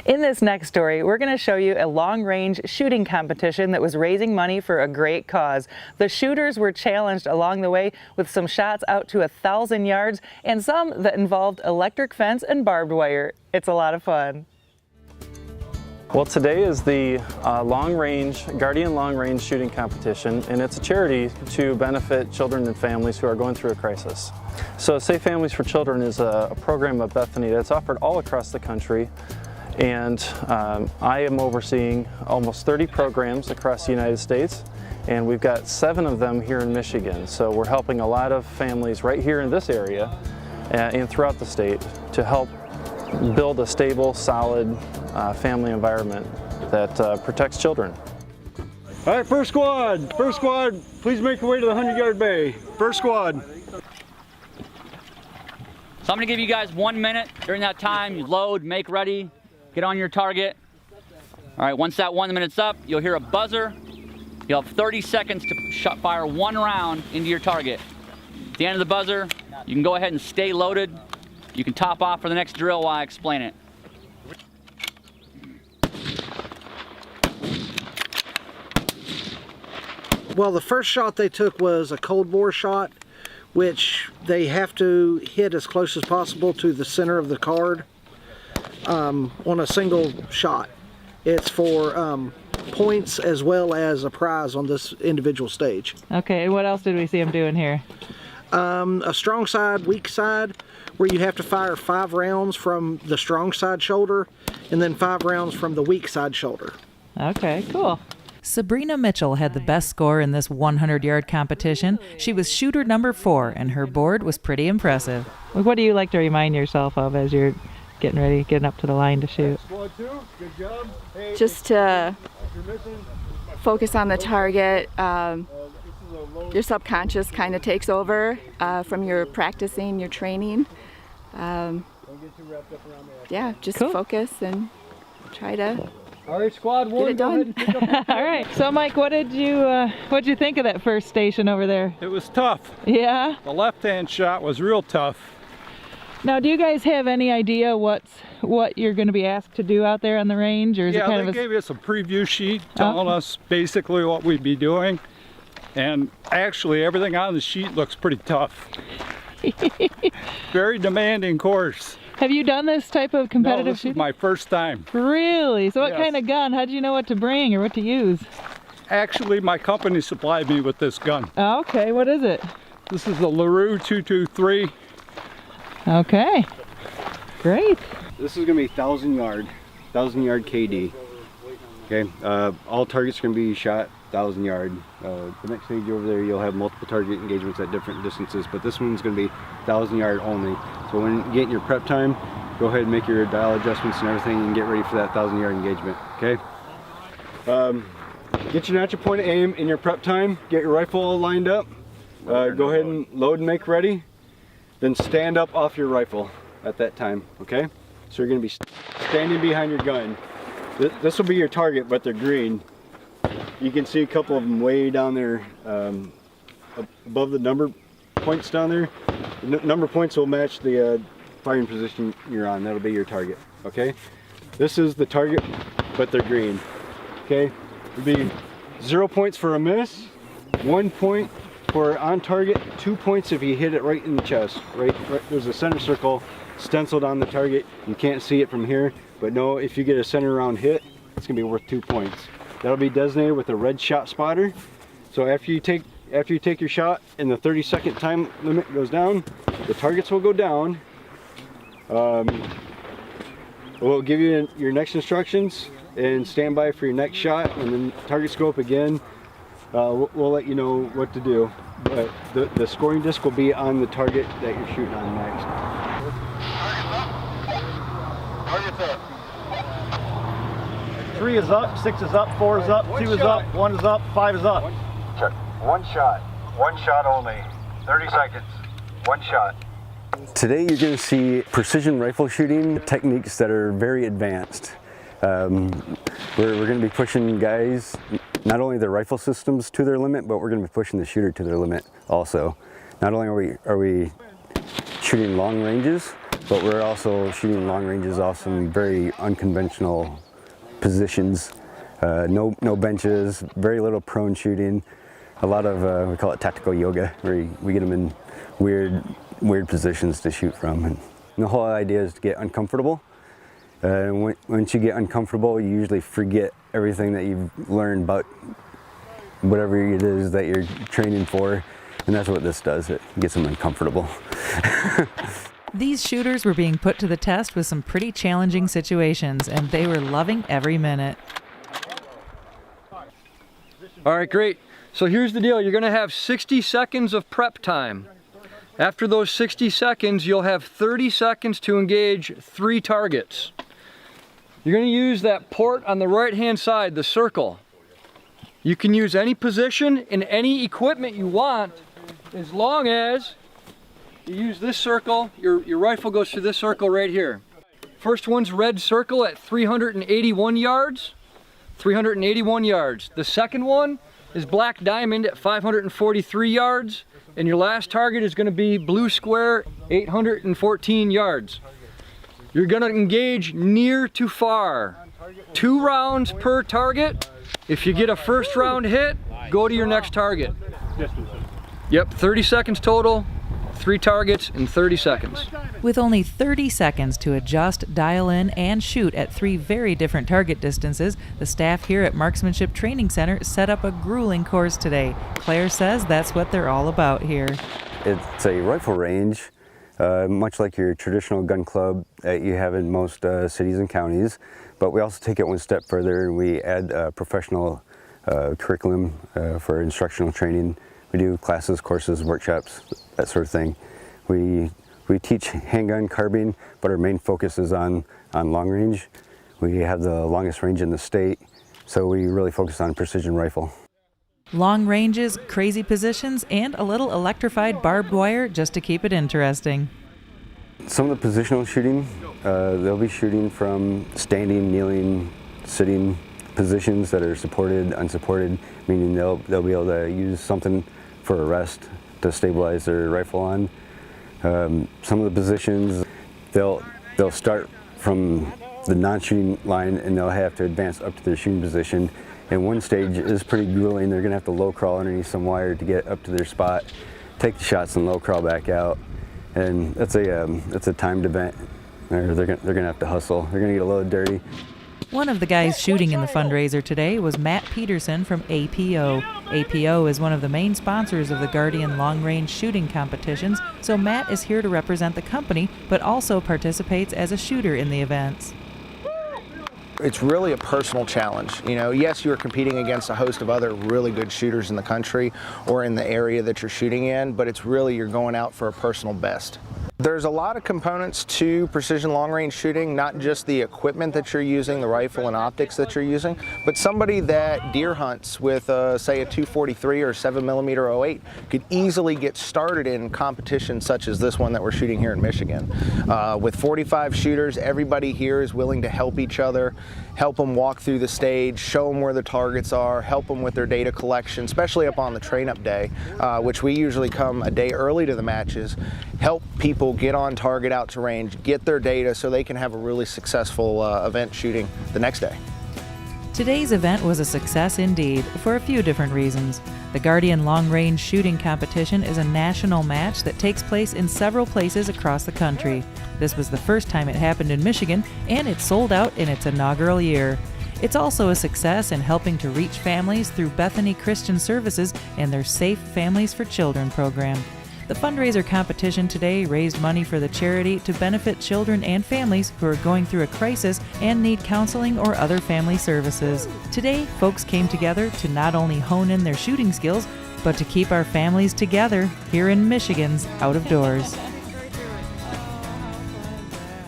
In this next story, we're going to show you a long-range shooting competition that was raising money for a great cause. The shooters were challenged along the way with some shots out to 1,000 yards and some that involved electric fence and barbed wire. It's a lot of fun. Well, today is the Guardian Long Range Shooting Competition, and it's a charity to benefit children and families who are going through a crisis. So Safe Families for Children is a program of Bethany that's offered all across the country, and I am overseeing almost 30 programs across the United States, and we've got 7 of them here in Michigan. So we're helping a lot of families right here in this area and throughout the state to help build a stable, solid family environment that protects children. All right, first squad, please make your way to the 100-yard bay. First squad. So I'm gonna give you guys 1 minute. During that time, you load, make ready, get on your target. All right, once that 1 minute's up, you'll hear a buzzer. You'll have 30 seconds to fire 1 round into your target. At the end of the buzzer, you can go ahead and stay loaded. You can top off for the next drill while I explain it. Well, the first shot they took was a cold bore shot, which they have to hit as close as possible to the center of the card on a single shot. It's for points as well as a prize on this individual stage. Okay, and what else did we see them doing here? A strong side, weak side, where you have to fire 5 rounds from the strong side shoulder and then 5 rounds from the weak side shoulder. Okay, cool. Sabrina Mitchell had the best score in this 100-yard competition. She was shooter number 4, and her board was pretty impressive. What do you like to remind yourself of as you're getting up to the line to shoot? Just to focus on the target. Your subconscious kind of takes over from your practicing, your training. Yeah, just cool. Focus and try to All right, squad 1, get it done. All right. So, Mike, what'd you think of that first station over there? It was tough. Yeah. The left-hand shot was real tough. Now, do you guys have any idea what you're going to be asked to do out there on the range, or is it kind they gave us a preview sheet telling us basically what we'd be doing, and actually everything on the sheet looks pretty tough. Very demanding course. Have you done this type of competitive No, this shooting? is my first time. Really? So what Yes. kind of gun? How did you know what to bring or what to use? Actually, my company supplied me with this gun. Oh, okay, what is it? This is the LaRue 223. Okay, great. This is going to be 1,000 yard KD. Okay, all targets are going to be shot 1,000 yard. The next stage over there, you'll have multiple target engagements at different distances, but this one's going to be 1,000 yard only. So when you get in your prep time, go ahead and make your dial adjustments and everything and get ready for that 1,000 yard engagement. Okay. Get your natural point of aim in your prep time. Get your rifle all lined up. Go ahead and load and make ready. Then stand up off your rifle at that time. Okay. So you're going to be standing behind your gun. This will be your target, but they're green. You can see a couple of them way down there above the number points down there. The number points will match the firing position you're on. That'll be your target. Okay. This is the target, but they're green. Okay. It'll be 0 points for a miss, 1 point for on target, 2 points if you hit it right in the chest. Right there's a center circle stenciled on the target. You can't see it from here, but no, if you get a center round hit, it's gonna be worth 2 points. That'll be designated with a red shot spotter. So after you take your shot and the 30-second time limit goes down, the targets will go down. We'll give you your next instructions and stand by for your next shot, and then target scope again. We'll let you know what to do. But the scoring disc will be on the target that you're shooting on next. Target's up. 3 is up, 6 is up, 4 is up, 2 is up, 1 is up, 5 is up. One shot only. 30 seconds. One shot. Today you're going to see precision rifle shooting techniques that are very advanced. We're going to be pushing guys, not only their rifle systems to their limit, but we're going to be pushing the shooter to their limit also. Not only are we shooting long ranges, but we're also shooting long ranges off some very unconventional positions. No benches, very little prone shooting, a lot of, we call it tactical yoga, where we get them in weird positions to shoot from. And the whole idea is to get uncomfortable. Once you get uncomfortable, you usually forget everything that you've learned about whatever it is that you're training for, and that's what this does. It gets them uncomfortable. These shooters were being put to the test with some pretty challenging situations, and they were loving every minute. All right, great. So here's the deal. You're going to have 60 seconds of prep time. After those 60 seconds, you'll have 30 seconds to engage 3 targets. You're going to use that port on the right-hand side, the circle. You can use any position and any equipment you want, as long as you use this circle. Your rifle goes through this circle right here. First one's red circle at 381 yards. 381 yards. The second one is black diamond at 543 yards. And your last target is going to be blue square, 814 yards. You're going to engage near to far. 2 rounds per target. If you get a first round hit, go to your next target. Yep, 30 seconds total, 3 targets in 30 seconds. With only 30 seconds to adjust, dial in, and shoot at 3 very different target distances, the staff here at Marksmanship Training Center set up a grueling course today. Claire says that's what they're all about here. It's a rifle range, much like your traditional gun club that you have in most cities and counties, but we also take it one step further and we add professional curriculum for instructional training. We do classes, courses, workshops, that sort of thing. We teach handgun, carbine, but our main focus is on long range. We have the longest range in the state, so we really focus on precision rifle. Long ranges, crazy positions, and a little electrified barbed wire just to keep it interesting. Some of the positional shooting, they'll be shooting from standing, kneeling, sitting positions that are supported, unsupported, meaning they'll be able to use something for a rest to stabilize their rifle on. Some of the positions, they'll start from the non-shooting line and they'll have to advance up to their shooting position. And one stage is pretty grueling. They're going to have to low crawl underneath some wire to get up to their spot, take the shots and low crawl back out. And that's a timed event. They're going to have to hustle. They're going to get a little dirty. One of the guys shooting in the fundraiser today was Matt Peterson from APO. APO is one of the main sponsors of the Guardian Long Range Shooting Competitions, so Matt is here to represent the company, but also participates as a shooter in the events. It's really a personal challenge. You know, yes, you're competing against a host of other really good shooters in the country or in the area that you're shooting in, but it's really you're going out for a personal best. There's a lot of components to precision long-range shooting, not just the equipment that you're using, the rifle and optics that you're using, but somebody that deer hunts with, say, a 243 or 7mm 08 could easily get started in competitions such as this one that we're shooting here in Michigan. With 45 shooters, everybody here is willing to help each other, help them walk through the stage, show them where the targets are, help them with their data collection, especially up on the train-up day, which we usually come a day early to the matches, help people get on target out to range, get their data so they can have a really successful event shooting the next day. Today's event was a success indeed, for a few different reasons. The Guardian Long Range Shooting Competition is a national match that takes place in several places across the country. This was the first time it happened in Michigan, and it sold out in its inaugural year. It's also a success in helping to reach families through Bethany Christian Services and their Safe Families for Children program. The fundraiser competition today raised money for the charity to benefit children and families who are going through a crisis and need counseling or other family services. Today, folks came together to not only hone in their shooting skills, but to keep our families together here in Michigan's Out of Doors.